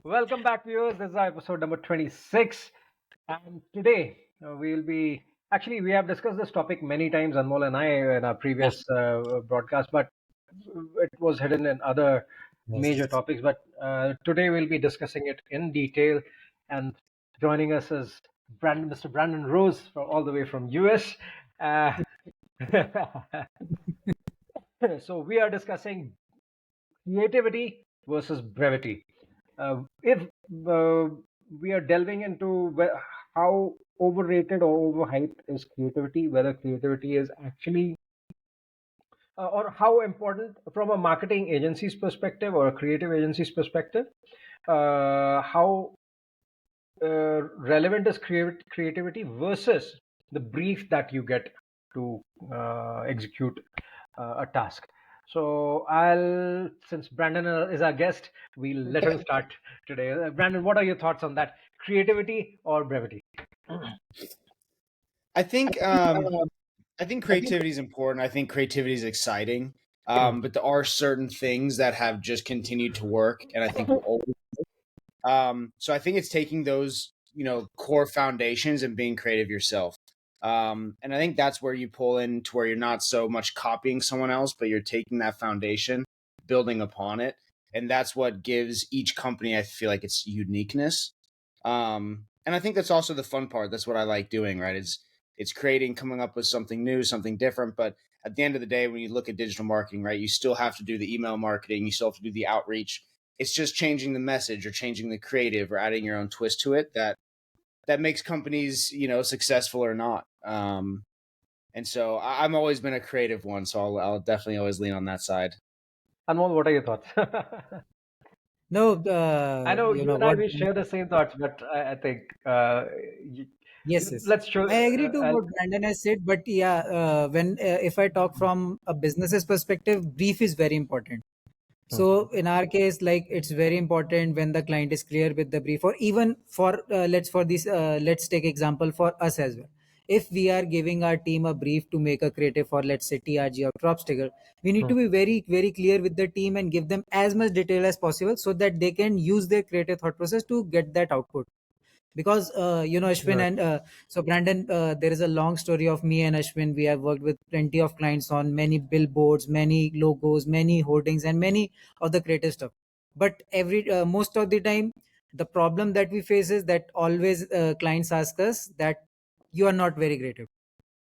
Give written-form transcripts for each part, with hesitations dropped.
Welcome back, viewers. This is our episode number 26. And today we'll be actually, we have discussed this topic many times, Anmol and I, in our Yeah. previous broadcast, but it was hidden in other major Yes. topics. But today we'll be discussing it in detail. And joining us is Mr. Brandon Rose, all the way from US. Uh, so we are discussing creativity versus brevity. If we are delving into how overrated or overhyped is creativity, whether creativity is actually, or how important from a marketing agency's perspective or a creative agency's perspective, how relevant is creativity versus the brief that you get to execute a task. So since Brandon is our guest, we'll let him start today. Brandon, what are your thoughts on that? Creativity or brevity? I think I think creativity is important. I think creativity is exciting. But there are certain things that have just continued to work, and I think will always. So I think it's taking those core foundations and being creative yourself. And I think that's where you pull in to where you're not so much copying someone else, but you're taking that foundation, building upon it, and that's what gives each company, I feel like, its uniqueness. And I think that's also the fun part. That's what I like doing, right? It's creating, coming up with something new, something different. But at the end of the day, when you look at digital marketing, right, you still have to do the email marketing, you still have to do the outreach. It's just changing the message or changing the creative or adding your own twist to it that makes companies, successful or not. And so I'm always been a creative one, so I'll definitely always lean on that side. Anmol, what are your thoughts? No, I know you you know and I, what? we share the same thoughts, but I think you, Yes, yes. let's show. I agree to what Brandon has said, but yeah, when if I talk from a business's perspective, brief is very important. So in our case, like it's very important when the client is clear with the brief, or even for let's take example for us as well. If we are giving our team a brief to make a creative for, let's say, TRG or crop sticker, we need to be very very clear with the team and give them as much detail as possible so that they can use their creative thought process to get that output. Because Ashwin Right. and so Brandon, there is a long story of me and Ashwin. We have worked with plenty of clients on many billboards, many logos, many hoardings, and many of the creative stuff. But every most of the time, the problem that we face is that always clients ask us that you are not very creative.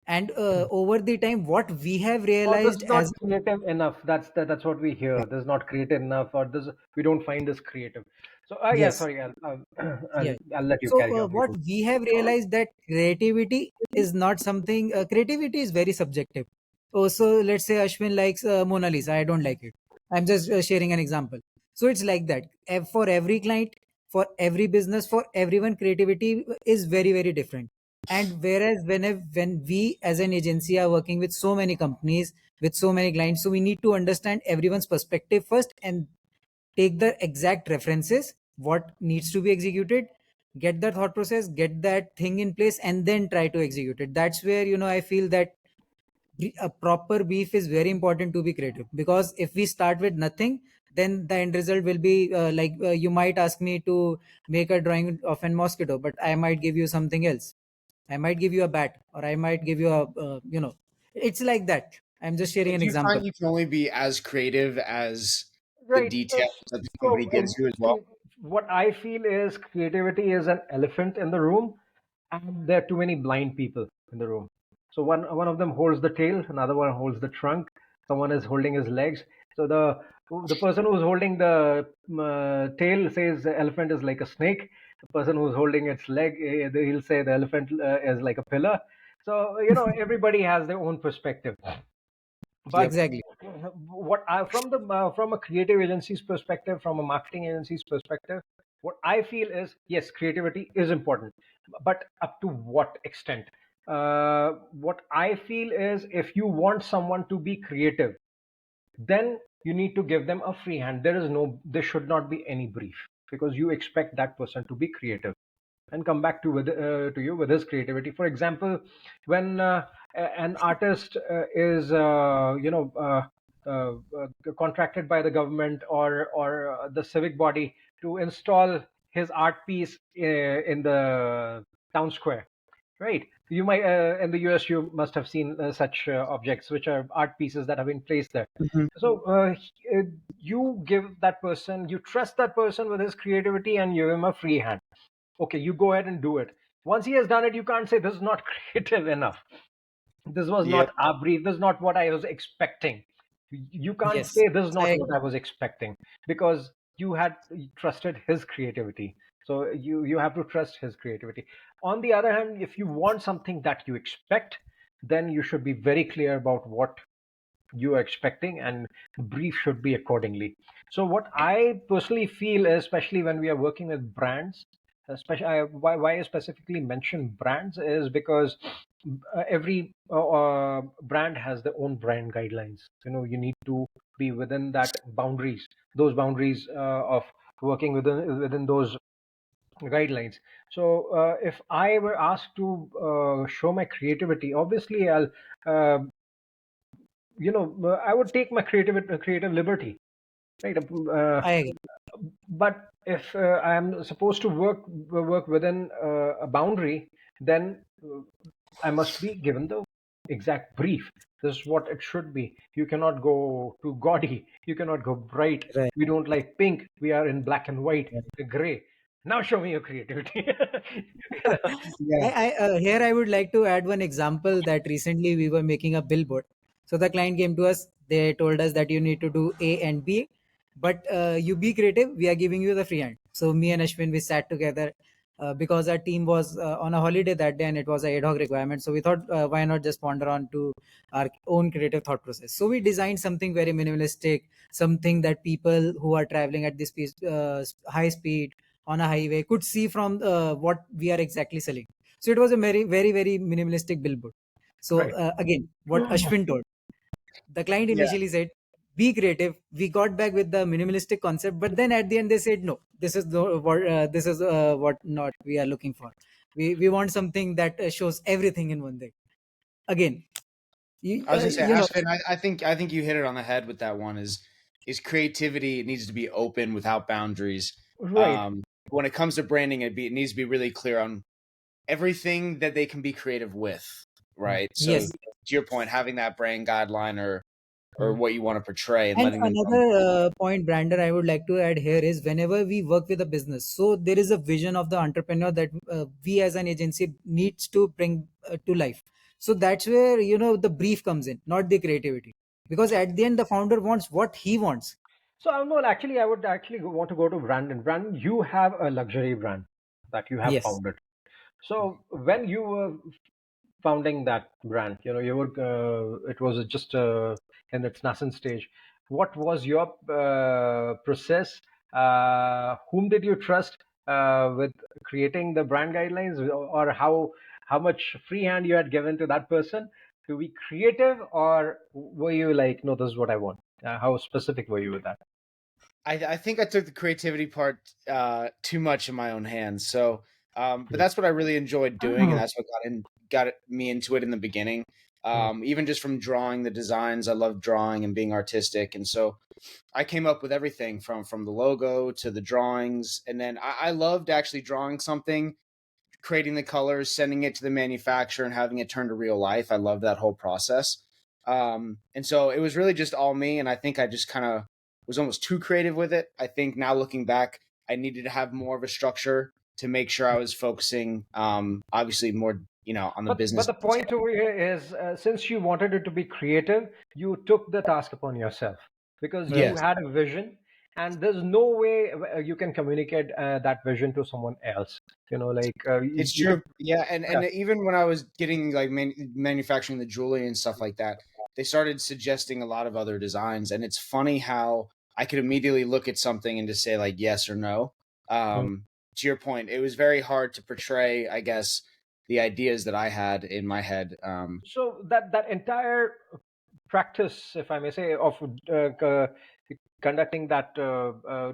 And over the time, what we have Or this realized is not as creative enough. That's what we hear. This is not creative enough, or this we don't find this creative. So yeah, yes. sorry, Yeah. I'll let you So carry on. what we have realized that creativity is not something. Creativity is very subjective. Oh, so let's say Ashwin likes Mona Lisa. I don't like it. I'm just sharing an example. So it's like that. For every client, for every business, for everyone, creativity is very very different. And whereas when we as an agency are working with so many companies, with so many clients, so we need to understand everyone's perspective first and take the exact references, what needs to be executed, get that thought process, get that thing in place, and then try to execute it. That's where I feel that a proper brief is very important to be creative, because if we start with nothing, then the end result will be you might ask me to make a drawing of a mosquito, but I might give you something else. I might give you a bat, or I might give you a it's like that. I'm just sharing So an do you example. find you can only be as creative as the Right. details that the So company gives you as well? see, what I feel is creativity is an elephant in the room, and there are too many blind people in the room. So one of them holds the tail, another one holds the trunk, someone is holding his legs. So the person who's holding the tail says the elephant is like a snake. The person who's holding its leg, he'll say the elephant is like a pillar. So everybody has their own perspective. But Yep. Exactly. what I from a creative agency's perspective, from a marketing agency's perspective, what I feel is, yes, creativity is important, but up to what extent? What I feel is, if you want someone to be creative, then you need to give them a free hand. There should not be any brief, because you expect that person to be creative and come back to you with his creativity. For example, when an artist is contracted by the government or the civic body to install his art piece in the town square, right? You might in the US you must have seen such objects which are art pieces that have been placed there. Mhm. So you give that person, you trust that person with his creativity, and you give him a free hand. Okay, you go ahead and do it. Once he has done it, you can't say this is not creative enough. This was Yep. not our brief. This is not what I was expecting. You can't Yes, say this is I not what agree. I was expecting, because you had trusted his creativity. So you have to trust his creativity. On the other hand, if you want something that you expect, then you should be very clear about what you are expecting, and the brief should be accordingly. So what I personally feel is, especially when we are working with brands, especially why I specifically mention brands is because every brand has their own brand guidelines. You need to be within that boundaries, those boundaries of working within those guidelines. So if I were asked to show my creativity, obviously I'll uh, I would take my creative liberty, right? I agree. But if I am supposed to work within a boundary, then I must be given the exact brief. This is what it should be. You cannot go too gaudy. You cannot go bright. Right. We don't like pink. We are in black and white, Right. gray. Now show me your creativity. Yeah. Here I would like to add one example that recently we were making a billboard. So the client came to us. They told us that you need to do A and B, but you be creative. We are giving you the free hand. So me and Ashwin, we sat together because our team was on a holiday that day and it was a ad hoc requirement. So we thought, why not just ponder on to our own creative thought process. So we designed something very minimalistic, something that people who are traveling at this speed, high speed on a highway could see from what we are exactly selling. So it was a very, very, very minimalistic billboard. So Right. again, what Ashwin told, the client Yeah. initially said, "Be creative." We got back with the minimalistic concept, but then at the end they said, "No, this is what not we are looking for. We want something that shows everything in one day." Again, I was gonna say, you know, Ashvin, I think you hit it on the head with that one. Is creativity, it needs to be open without boundaries. Right. When it comes to branding, it needs to be really clear on everything that they can be creative with, right? So yes. to your point, having that brand guideline or Mhm. what you want to portray and And letting them know. another point, Brander, I would like to add here is whenever we work with a business, so there is a vision of the entrepreneur that we as an agency needs to bring to life. So that's where the brief comes in, not the creativity, because at the end the founder wants what he wants. So, no, actually, I would actually want to go to Brandon. Brandon, you have a luxury brand that you have Yes. founded. So, when you were founding that brand, you were it was just in its nascent stage. What was your process? Whom did you trust with creating the brand guidelines, or how much free hand you had given to that person to be creative, or were you like, no, this is what I want? How specific were you with that? I think I took the creativity part too much in my own hands. So, but that's what I really enjoyed doing, and that's what me into it in the beginning. Even just from drawing the designs, I love drawing and being artistic, and so I came up with everything from the logo to the drawings, and then I loved actually drawing something, creating the colors, sending it to the manufacturer, and having it turn to real life. I love that whole process. And so it was really just all me. And I think I just kind of was almost too creative with it. I think now looking back, I needed to have more of a structure to make sure I was focusing, obviously more, on the But business. the point over here is, since you wanted it to be creative, you took the task upon yourself because you Right. Yes, had a vision, and there's no way you can communicate that vision to someone else. Like it's you can. true. Yeah, and Yeah. even when I was getting like manufacturing the jewelry and stuff like that, they started suggesting a lot of other designs, and it's funny how I could immediately look at something and just say like yes or no. To your point, it was very hard to portray, I guess, the ideas that I had in my head. So that entire practice, if I may say, of conducting that,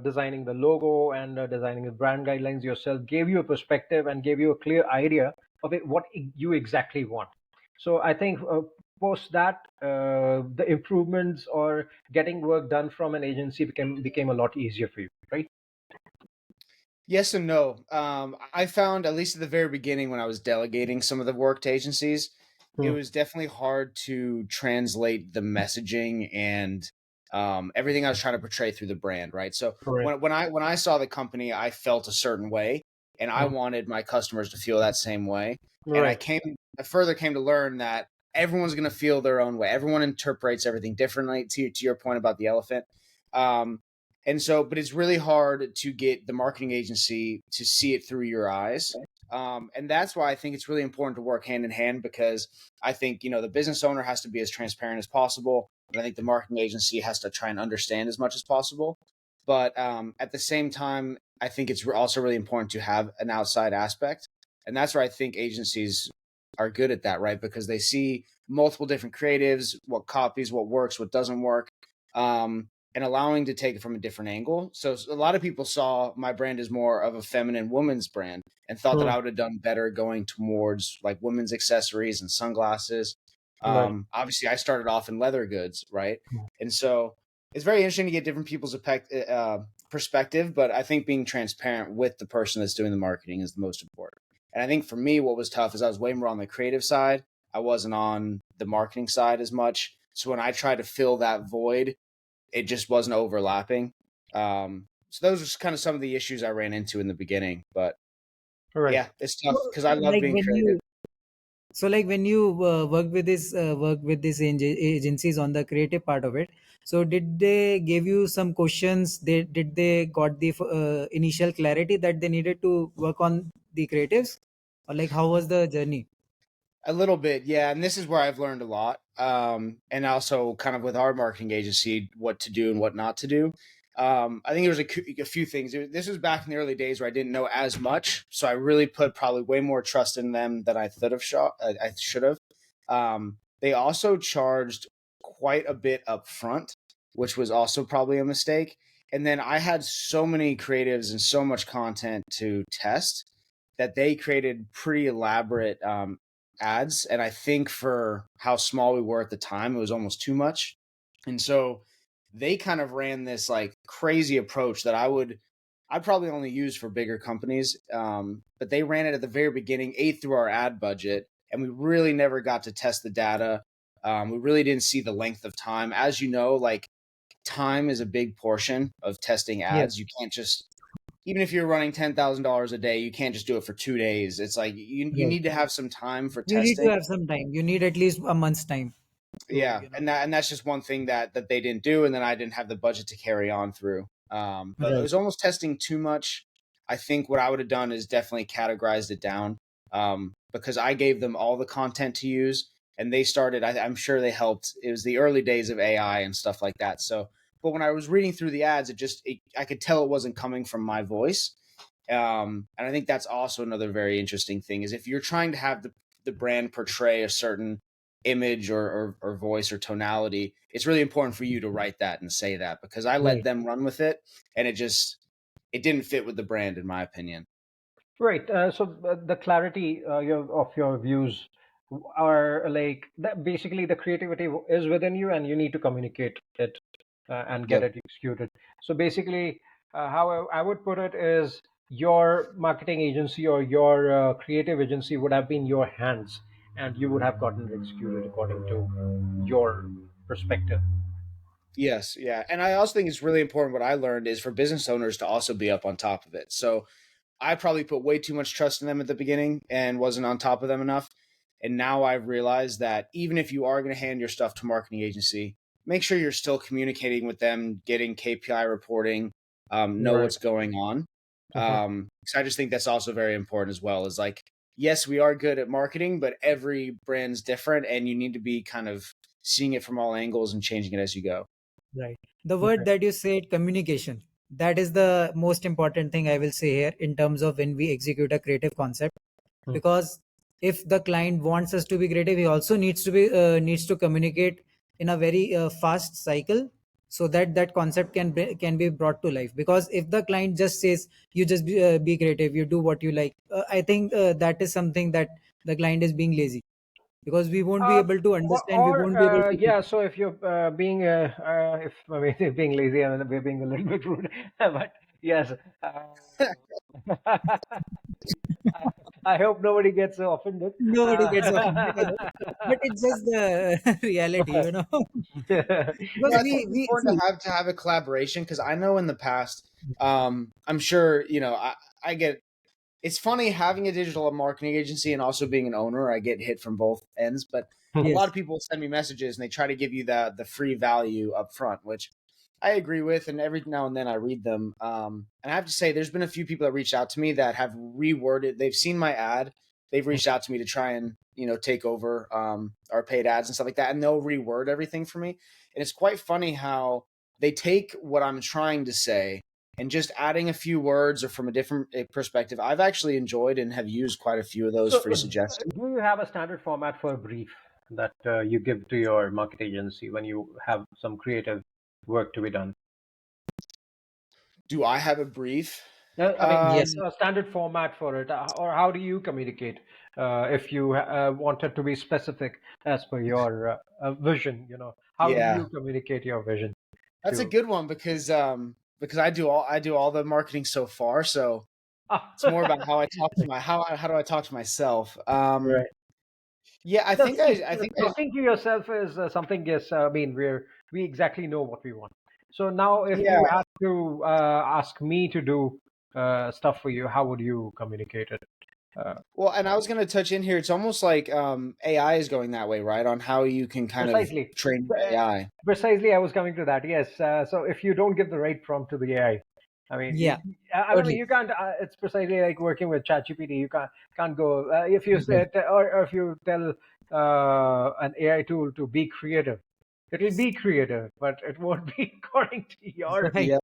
designing the logo and designing the brand guidelines yourself, gave you a perspective and gave you a clear idea of what you exactly want. So I think post that, the improvements or getting work done from an agency became a lot easier for you, right? Yes and no. I found, at least at the very beginning, when I was delegating some of the work to agencies, it Hmm. was definitely hard to translate the messaging and everything I was trying to portray through the brand, right? So Right. when I saw the company, I felt a certain way, and I Hmm. wanted my customers to feel that same way. And Right. I further came to learn that everyone's going to feel their own way. Everyone interprets everything differently. To your point about the elephant. Um, and so, but it's really hard to get the marketing agency to see it through your eyes. And that's why I think it's really important to work hand in hand, because I think, the business owner has to be as transparent as possible. And I think the marketing agency has to try and understand as much as possible. But at the same time, I think it's also really important to have an outside aspect. And that's where I think agencies are good at that, right? Because they see multiple different creatives, what copies, what works, what doesn't work. And allowing to take it from a different angle. So a lot of people saw my brand as more of a feminine woman's brand and thought that Hmm. I would have done better going towards like women's accessories and sunglasses. Right. Obviously, I started off in leather goods, right? And so it's very interesting to get different people's perspective, but I think being transparent with the person that's doing the marketing is the most important. And I think for me, what was tough is I was way more on the creative side. I wasn't on the marketing side as much. So when I tried to fill that void, it just wasn't overlapping. So those are kind of some of the issues I ran into in the beginning. But Right. yeah, it's So, tough because I love like being when creative. you when you work with these agencies on the creative part of it, so did they give you some questions? They got the initial clarity that they needed to work on the creatives, or like how was the journey? A little bit, yeah. And this is where I've learned a lot. And also kind of with our marketing agency, what to do and what not to do. I think there was a few things. This was back in the early days where I didn't know as much, so I really put probably way more trust in them than I should have. I should have. They also charged quite a bit up front, which was also probably a mistake. And then I had so many creatives and so much content to test that they created pretty elaborate ads. And I think for how small we were at the time, it was almost too much. And so they kind of ran this like crazy approach that I'd probably only use for bigger companies. But they ran it at the very beginning, ate through our ad budget, and we really never got to test the data. We really didn't see the length of time. As you know, like time is a big portion of testing Yes, ads. You can't just, even if you're running $10,000 a day, you can't just do it for 2 days. It's like you right. need to have some time for You need to testing. have some time. You need at least a month's time to, Yeah, and that's just one thing that they didn't do, and then I didn't have the budget to carry on through. But it right. was almost testing too much. I think what I would have done is definitely categorized it down, because I gave them all the content to use, and they started. I'm sure they helped. It was the early days of AI and stuff like that. So, but when I was reading through the ads, I could tell it wasn't coming from my voice. And I think that's also another very interesting thing is if you're trying to have the brand portray a certain image or voice or tonality, it's really important for you to write that and say that, because I let Right. them run with it, and it didn't fit with the brand in my opinion. Right. So the clarity of your views are like that. Basically, the creativity is within you, and you need to communicate it and get Yep. it executed. So basically, how I would put it is your marketing agency or your creative agency would have been your hands, and you would have gotten it executed according to your perspective. Yes, yeah. And I also think it's really important, what I learned is for business owners to also be up on top of it. So I probably put way too much trust in them at the beginning and wasn't on top of them enough. And now I've realized that even if you are going to hand your stuff to marketing agency, make sure you're still communicating with them, getting KPI reporting, know Right. what's going on. Mhm. So I just think that's also very important as well. Is like, yes, we are good at marketing, but every brand's different, and you need to be kind of seeing it from all angles and changing it as you go. Right. The word Right. that you said, communication, that is the most important thing I will say here in terms of when we execute a creative concept. Mm. Because if the client wants us to be creative, he also needs to communicate in a very fast cycle, so that that concept can be brought to life. Because if the client just says you just be creative, you do what you like, I think that is something that the client is being lazy, because we won't be Uh, able to understand, we won't be able to. yeah, so if you're being, if I mean, being lazy, I mean, we're being a little bit rude, but yes, uh, I, I hope nobody gets offended. Nobody gets offended, Uh, but it's just the reality, No, because I think it's we important see. to have a collaboration because I know in the past, I'm sure I get. It's funny having a digital marketing agency and also being an owner. I get hit from both ends, but a lot Yes, of people send me messages and they try to give you the free value up front, which I agree with. And every now and then I read them. And I have to say, there's been a few people that reached out to me that have reworded. They've seen my ad. They've reached out to me to try and take over our paid ads and stuff like that, and they'll reword everything for me. And it's quite funny how they take what I'm trying to say and just adding a few words or from a different perspective. I've actually enjoyed and have used quite a few of those So, free suggestions. do you have a standard format for a brief that you give to your market agency when you have some creative work to be done? Do I have a brief? I mean, yes. Um, a standard format for it, or how do you communicate if you wanted to be specific as per your vision? How do yeah, you communicate your vision that's a to? good one because I do all the marketing so far, so Ah, it's more about how I talk to my how do I talk to myself. right. Yeah, No, see, I think I talking to yourself is something. Yes, I mean we exactly know what we want. So now, if yeah. you had to ask me to do stuff for you, how would you communicate it? Uh, Well, and I was going to touch in here. It's almost like AI is going that way, right? On how you can kind of Precisely. train Uh, AI. Precisely, I was coming to that. Yes. So if you don't give the right prompt to the AI, I mean, Yeah, I mean, totally. you can't. It's precisely like working with ChatGPT. You can't go if you Yeah. said or if you tell an AI tool to be creative, it'll be creative, but it won't be according to your Right. Yeah.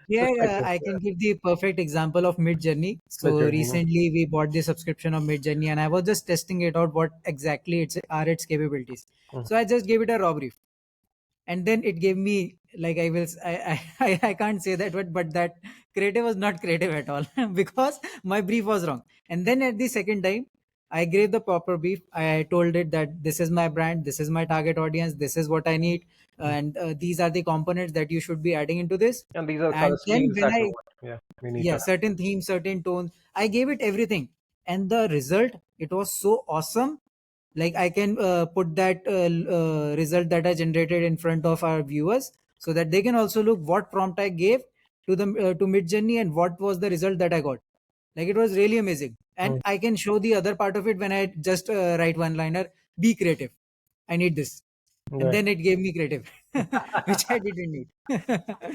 Yeah, yeah, perspective. I can give the perfect example of Mid Journey. Mid So journey. recently we bought the subscription of Mid Journey, and I was just testing it out what exactly its capabilities. So I just gave it a raw brief, and then it gave me, like, I will I can't say that word, but that creative was not creative at all because my brief was wrong. And then at the second time I gave the proper brief. I told it that this is my brand, this is my target audience, this is what I need, and these are the components that you should be adding into this. And these are the color And then schemes when that we I, want. Yeah, we need yeah, that. certain themes, certain tones, I gave it everything, and the result, it was so awesome. Like, I can put that result that I generated in front of our viewers, so that they can also look what prompt I gave to the to Mid Journey and what was the result that I got. Like, it was really amazing, and Mm, I can show the other part of it when I just write one liner: be creative, I need this. And right. then it gave me creative, which I didn't need.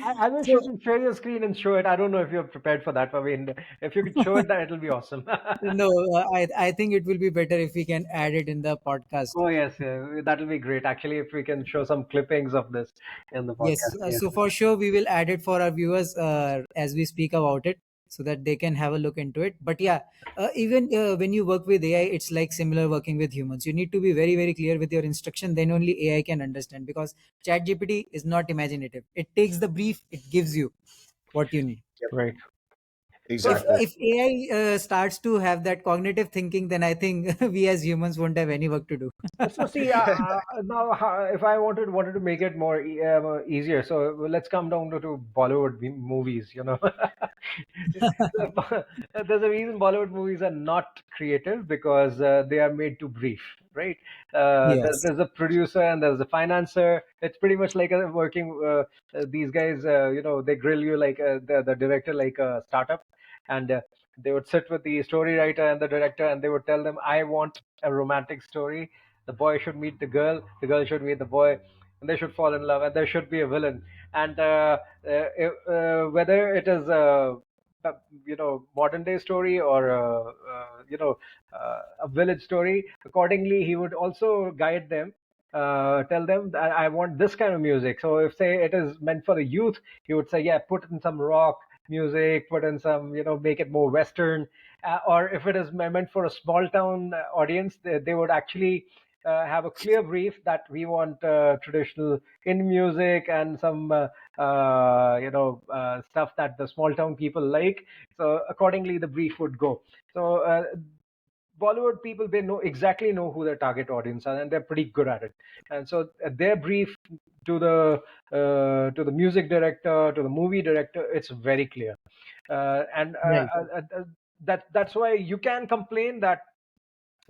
I wish you So can share your screen and show it. I don't know if you're prepared for that. I mean, if you could show it, that it'll be awesome. no, I think it will be better if we can add it in the podcast. Oh yes, yeah, that'll be great. Actually, if we can show some clippings of this in the Yes, podcast, yes. so for sure we will add it for our viewers as we speak about it, so that they can have a look into it. But yeah, even when you work with AI, it's like similar working with humans. You need to be very, very clear with your instruction, then only AI can understand, because ChatGPT is not imaginative. It takes the brief, it gives you what you need. Yep. Right. So Exactly. If AI starts to have that cognitive thinking, then I think we as humans won't have any work to do. So see, now if I wanted to make it more easier, so let's come down to Bollywood movies. There's a reason Bollywood movies are not creative because they are made to brief, right? Yes. There's a producer and there's a financer. It's pretty much like a working. These guys, they grill you like the director, like a startup, and they would sit with the story writer and the director, and they would tell them, "I want a romantic story. The boy should meet the girl should meet the boy, and they should fall in love, and there should be a villain." And whether it is a modern day story or a village story, accordingly he would also guide them, tell them that I want this kind of music. So if say it is meant for the youth, he would say, yeah, put in some rock music, put in some, make it more western. Or if it is meant for a small town audience, they would actually have a clear brief that we want traditional in music and some stuff that the small town people like. So accordingly the brief would go. So Bollywood people, they know who their target audience are, and they're pretty good at it. And so their brief to the music director, to the movie director, it's very clear. And Right. that's why you can complain that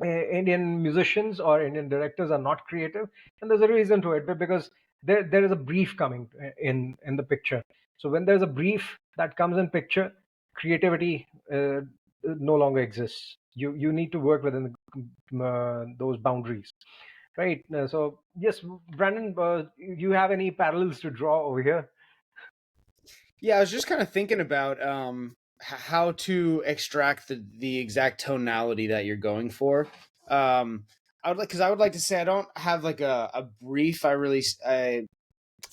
Indian musicians or Indian directors are not creative, and there's a reason to it, because there is a brief coming in the picture. So when there's a brief that comes in picture, creativity no longer exists. You need to work within those boundaries, right? So yes, Brandon, you have any parallels to draw over here? Yeah, I was just kind of thinking about how to extract the exact tonality that you're going for. I would like to say I don't have like a brief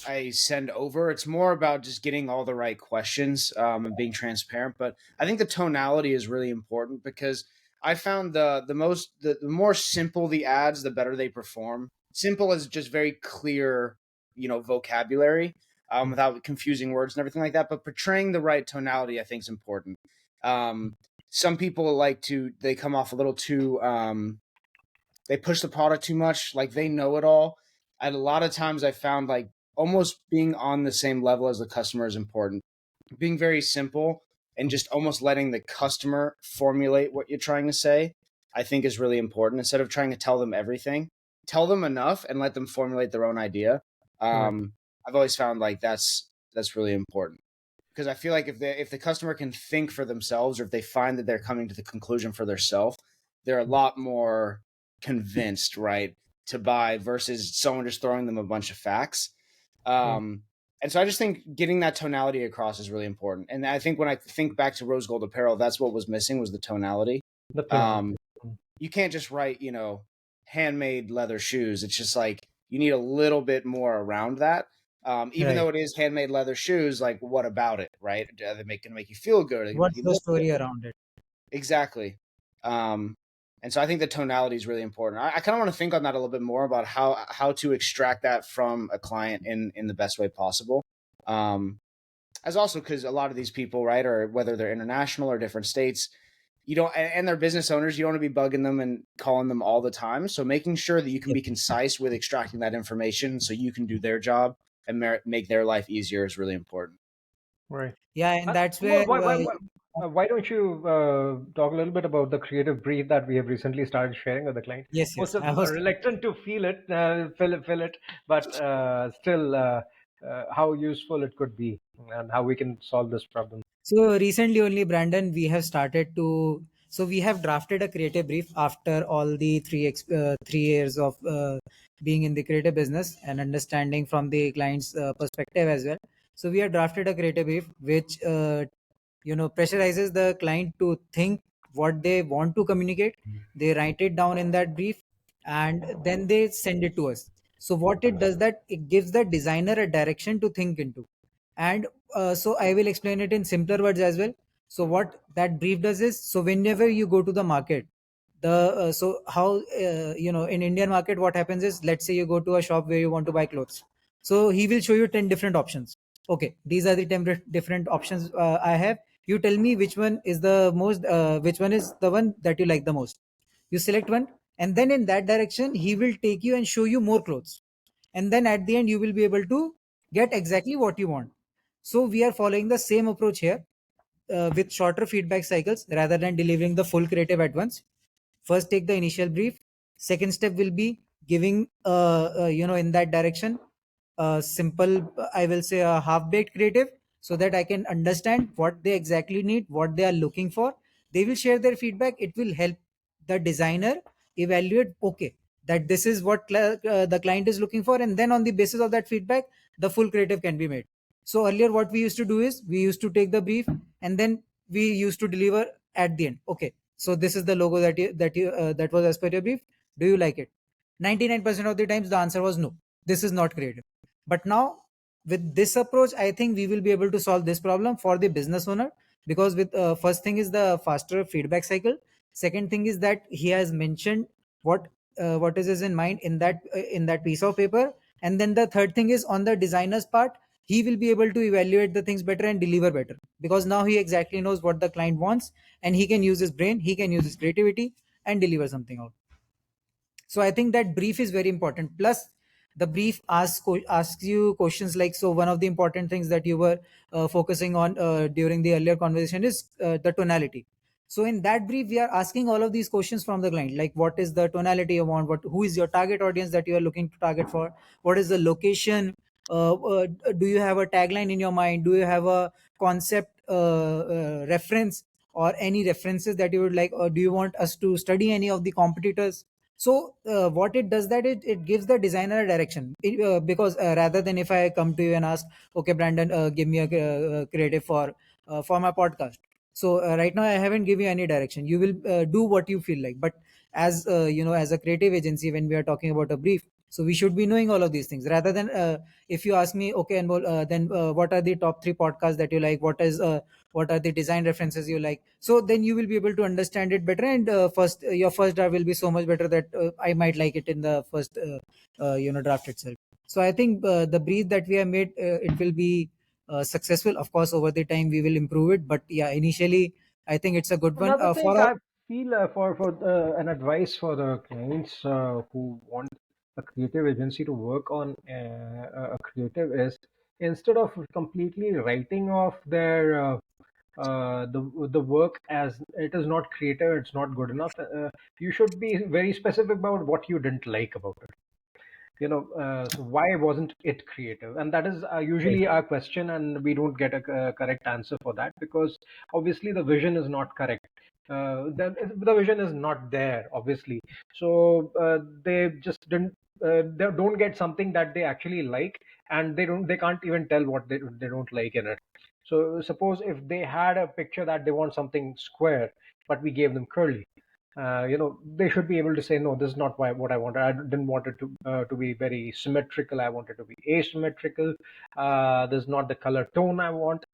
I send over. It's more about just getting all the right questions and being transparent. But I think the tonality is really important because I found the more simple the ads, the better they perform. Simple is just very clear, vocabulary without confusing words and everything like that. But portraying the right tonality, I think, is important. Some people they come off a little too they push the product too much, like they know it all. And a lot of times I found like almost being on the same level as the customer is important. Being very simple and just almost letting the customer formulate what you're trying to say, I think is really important. Instead of trying to tell them everything, tell them enough and let them formulate their own idea. Right. I've always found like that's really important because I feel like if the customer can think for themselves, or if they find that they're coming to the conclusion for themselves, they're a lot more convinced, right, to buy versus someone just throwing them a bunch of facts. Mm. And so I just think getting that tonality across is really important. And I think when I think back to Rose Gold Apparel, that's what was missing, was the tonality. The tone. Um, you can't just write, handmade leather shoes. It's just like you need a little bit more around that. Even Right. though it is handmade leather shoes, like what about it, right? Are they gonna make you feel good? Are they gonna make What's you the look good? story around it? Exactly. Um, and so I think the tonality is really important. I kind of want to think on that a little bit more about how to extract that from a client in the best way possible. As also because a lot of these people, right, or whether they're international or different states, you don't, and they're business owners, you don't want to be bugging them and calling them all the time. So making sure that you can Yep. be concise with extracting that information so you can do their job and make their life easier is really important. Right. Yeah, and that's where Amol, why don't you talk a little bit about the creative brief that we have recently started sharing with the client? yes, Was yes. I was reluctant to fill it, but still, how useful it could be and how we can solve this problem. So recently only, Brandon, we have started to. So we have drafted a creative brief after all the 3 years of being in the creative business and understanding from the client's perspective as well. So we have drafted a creative brief which pressurizes the client to think what they want to communicate. They write it down in that brief, and then they send it to us. So what it does, that it gives the designer a direction to think into. And so I will explain it in simpler words as well. So what that brief does is, so whenever you go to the market, the so how in Indian market what happens is, let's say you go to a shop where you want to buy clothes. So he will show you 10 different options. Okay, these are the 10 different options I have. You tell me which one is the most, which one is the one that you like the most. You select one, and then in that direction he will take you and show you more clothes, and then at the end you will be able to get exactly what you want. So we are following the same approach here, with shorter feedback cycles rather than delivering the full creative at once. First take the initial brief. Second step will be giving in that direction simple, I will say a half baked creative, so that I can understand what they exactly need, what they are looking for. They will share their feedback. It will help the designer evaluate, okay, that this is what the client is looking for, and then on the basis of that feedback the full creative can be made. So earlier what we used to do is, we used to take the brief and then we used to deliver at the end. Okay, so this is the logo that was as per your brief. Do you like it? 99% of the times the answer was no, this is not creative. But now with this approach, I think we will be able to solve this problem for the business owner, because with first thing is the faster feedback cycle. Second thing is that he has mentioned what is his in mind in that piece of paper. And then the third thing is, on the designer's part, he will be able to evaluate the things better and deliver better, because now he exactly knows what the client wants, and he can use his brain, he can use his creativity and deliver something out. So I think that brief is very important. Plus the brief asks you questions like, so one of the important things that you were focusing on during the earlier conversation is the tonality. So in that brief we are asking all of these questions from the client, like what is the tonality you want, what, who is your target audience that you are looking to target for, what is the location, do you have a tagline in your mind, do you have a concept reference or any references that you would like, or do you want us to study any of the competitors. So what it does, that it gives the designer a direction. Because rather than if I come to you and ask, okay Brandon, give me a creative for my podcast. So right now I haven't given you any direction, you will do what you feel like. But as as a creative agency, when we are talking about a brief, so we should be knowing all of these things, rather than if you ask me, okay, and then what are the top 3 podcasts that you like, what are the design references you like, so then you will be able to understand it better. And first your first draft will be so much better that I might like it in the first draft itself. So I think the brief that we have made, it will be successful. Of course over the time we will improve it, but yeah, initially I think it's a good one Another thing for our. I feel for an advice for the clients who want a creative agency to work on a creative is, instead of completely writing off their the work as it is not creative, it's not good enough, you should be very specific about what you didn't like about it. So why wasn't it creative? And that is usually our question, and we don't get a correct answer for that, because obviously the vision is not correct. The vision is not there, obviously. So they just didn't they don't get something that they actually like, and they can't even tell what they don't like in it. So suppose if they had a picture that they want something square, but we gave them curly, they should be able to say, no, this is not what I wanted. I didn't want it to be very symmetrical. I want it to be asymmetrical. This is not the color tone I want.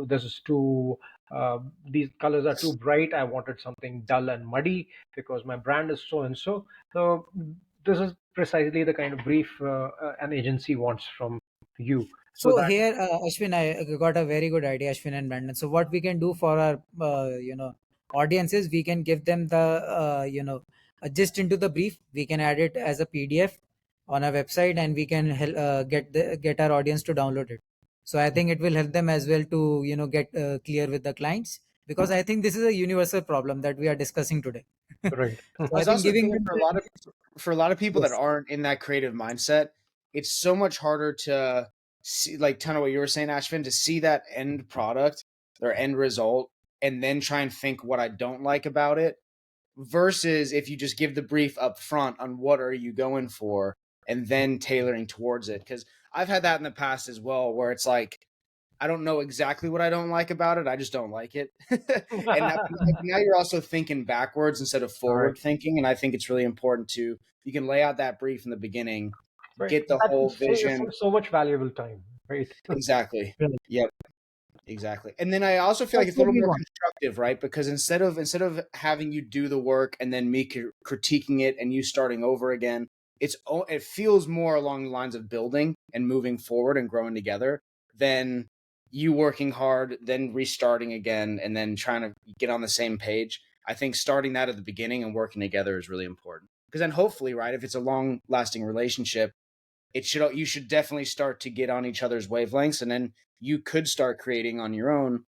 This is too. These colors are too bright. I wanted something dull and muddy because my brand is so and so. So this is precisely the kind of brief an agency wants from you. So So that here, Ashwin, I got a very good idea, Ashwin and Brandon. So what we can do for our, audiences, we can give them the, a gist into the brief. We can add it as a PDF on our website, and we can get our audience to download it. So I think it will help them as well to, get clear with the clients, because I think this is a universal problem that we are discussing today. right. So I I was think also giving thinking them for a the, lot of people that yes. aren't in that creative mindset, it's so much harder to see, like kind of what you were saying, Ashvin, to see that end product, their end result, and then try and think what I don't like about it, versus if you just give the brief up front on what are you going for and then tailoring towards it. Because I've had that in the past as well, where it's like I don't know exactly what I don't like about it. I just don't like it. And now you're also thinking backwards instead of Right. forward thinking. And I think it's really important to, you can lay out that brief in the beginning, Right. get the That whole saves vision. so much valuable time. Right. Exactly. Right. Yep. Exactly. And then I also feel like That's it's a what little we more want. constructive, right? Because instead of having you do the work and then me critiquing it and you starting over again, it feels more along the lines of building and moving forward and growing together than you working hard, then restarting again, and then trying to get on the same page. I think starting that at the beginning and working together is really important. Because then hopefully, right, if it's a long lasting relationship, you should definitely start to get on each other's wavelengths, and then you could start creating on your own,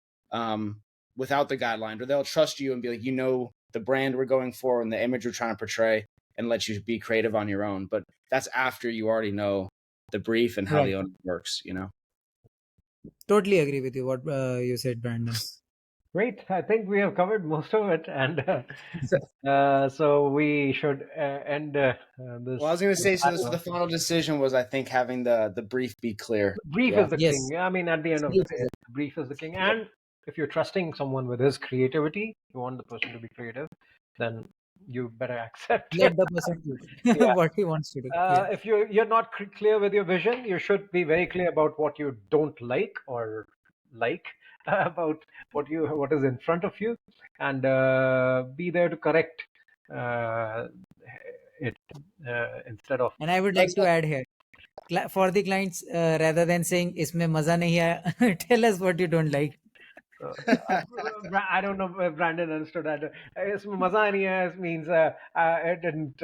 without the guidelines, or they'll trust you and be like, the brand we're going for and the image we're trying to portray, and let you be creative on your own. But that's after you already know the brief and how Right. the owner works. Totally agree with you what you said, Brandon. Great. I think we have covered most of it, and so we should end Well, I was this. going to say, so the Dialogue. final decision was, I think, having the brief be clear. Brief Yeah. is the Yes. king. I mean, at the end of the day, the brief is the king. Yep. And if you're trusting someone with his creativity, you want the person to be creative, then you better accept. Let the person do Yeah. what he wants to do. Yeah. If you're not clear with your vision, you should be very clear about what you don't like or like about what is in front of you, and be there to correct uh, it instead of. And I would like That's to add here, for the clients, rather than saying "इसमें मजा नहीं आया," tell us what you don't like. I don't know if Brandon understood that. इसमें मजा नहीं है means it didn't.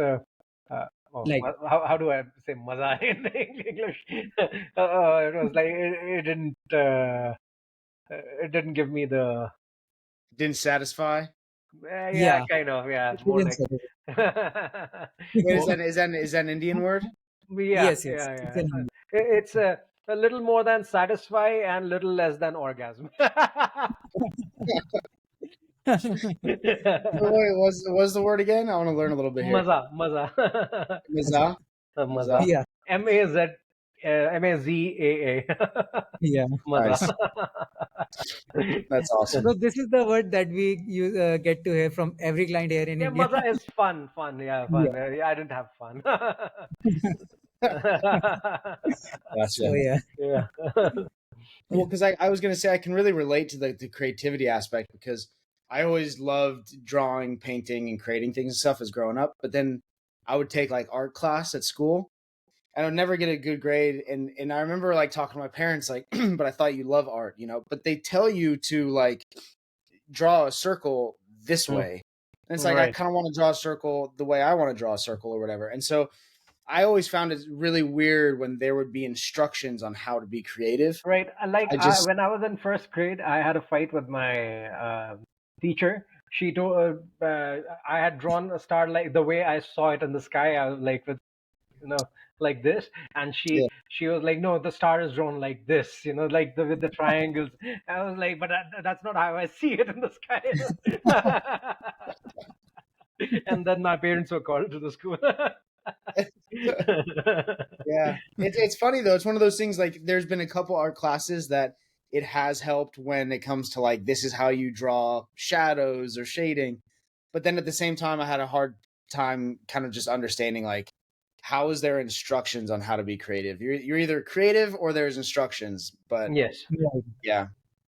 Like, How do I say maza in English? It was like it didn't give me the Didn't satisfy. yeah, yeah, kind of, yeah, it more didn't like satisfy. Wait, more, is that an Indian word? yeah, Yes, yes, yeah, it's yeah. an It's a little more than satisfy and little less than orgasm. Wait, what's the word again? I want to learn a little bit here. Maza, maza. Maza. Maza. Maza. yeah, Mazaa. yeah. Maza. Nice. That's awesome. So this is the word that we get to hear from every client here in Yeah, India. maza is fun, fun. Yeah, Yeah. fun. Yeah, I didn't have fun. So Gotcha. yeah, Yeah. Well, because I was gonna say I can really relate to the creativity aspect because I always loved drawing, painting, and creating things and stuff as growing up. But then I would take like art class at school, and I would never get a good grade. And I remember like talking to my parents like, but I thought you love art, you know. But they tell you to like draw a circle this Mm, way, and it's like I right. kind of want to draw a circle the way I want to draw a circle or whatever. And so I always found it really weird when there would be instructions on how to be creative. Right. Like I just when I was in first grade, I had a fight with my teacher. She told I had drawn a star like the way I saw it in the sky. I was like with like this, and yeah. she was like, no, the star is drawn like this, like with the triangles. I was like, but that's not how I see it in the sky. And then my parents were called to the school. Yeah, it's funny though. It's one of those things like there's been a couple art classes that it has helped when it comes to like this is how you draw shadows or shading. But then at the same time I had a hard time kind of just understanding like how is there instructions on how to be creative? You're either creative or there's instructions. But Yes. right. yeah.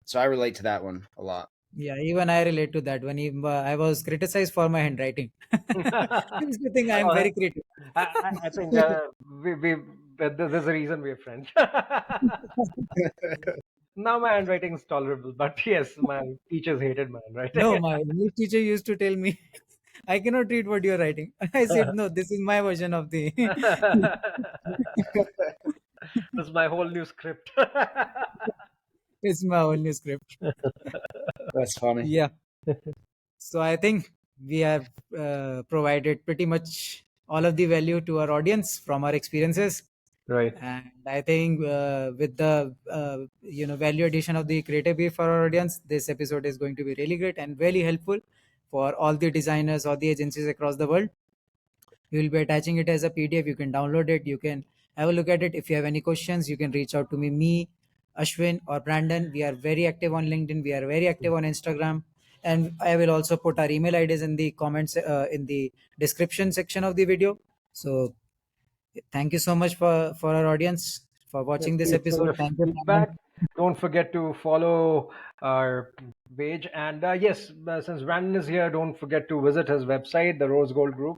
So I relate to that one a lot. Yeah, even I relate to that. When I was criticized for my handwriting, used to think I'm Uh, very creative. I think there's a reason we're friends. Now my handwriting is tolerable, but yes, my teachers hated my No, handwriting. my English teacher used to tell me, I cannot read what you're writing. I said, no, this is my version of the. This is my whole new script. It's my only script. That's funny. Yeah. So I think we have provided pretty much all of the value to our audience from our experiences. Right. And I think with the value addition of the creative brief for our audience, this episode is going to be really great and really helpful for all the designers or the agencies across the world. We will be attaching it as a PDF. You can download it. You can have a look at it. If you have any questions, you can reach out to me, Ashwin, or Brandon. We are very active on LinkedIn. We are very active on Instagram. And I will also put our email IDs in the comments, in the description section of the video. So thank you so much for our audience for Yes, watching this please for episode. the Thank you, feedback. Brandon. Don't forget to follow our page. And yes, since Brandon is here, don't forget to visit his website, the Rose Gold Group.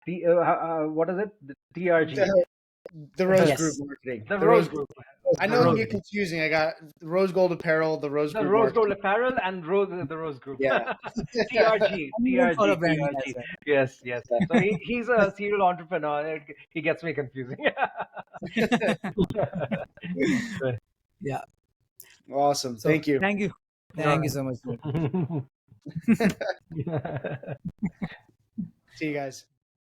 What is it? The TRG. The Rose Group Yes. marketing. The The Rose Rose Group. I The know it can Rose get confusing. I got the Rose Gold Apparel, the Rose The Group Rose Gold marketing. Apparel and the Rose Group. Yeah. TRG, And even follow TRG, Brandon as TRG. well. Yes, yes. So he's a serial entrepreneur. He gets me confusing. Yeah. Awesome. So Thank you. thank you. Thank you so much. All right. See you guys.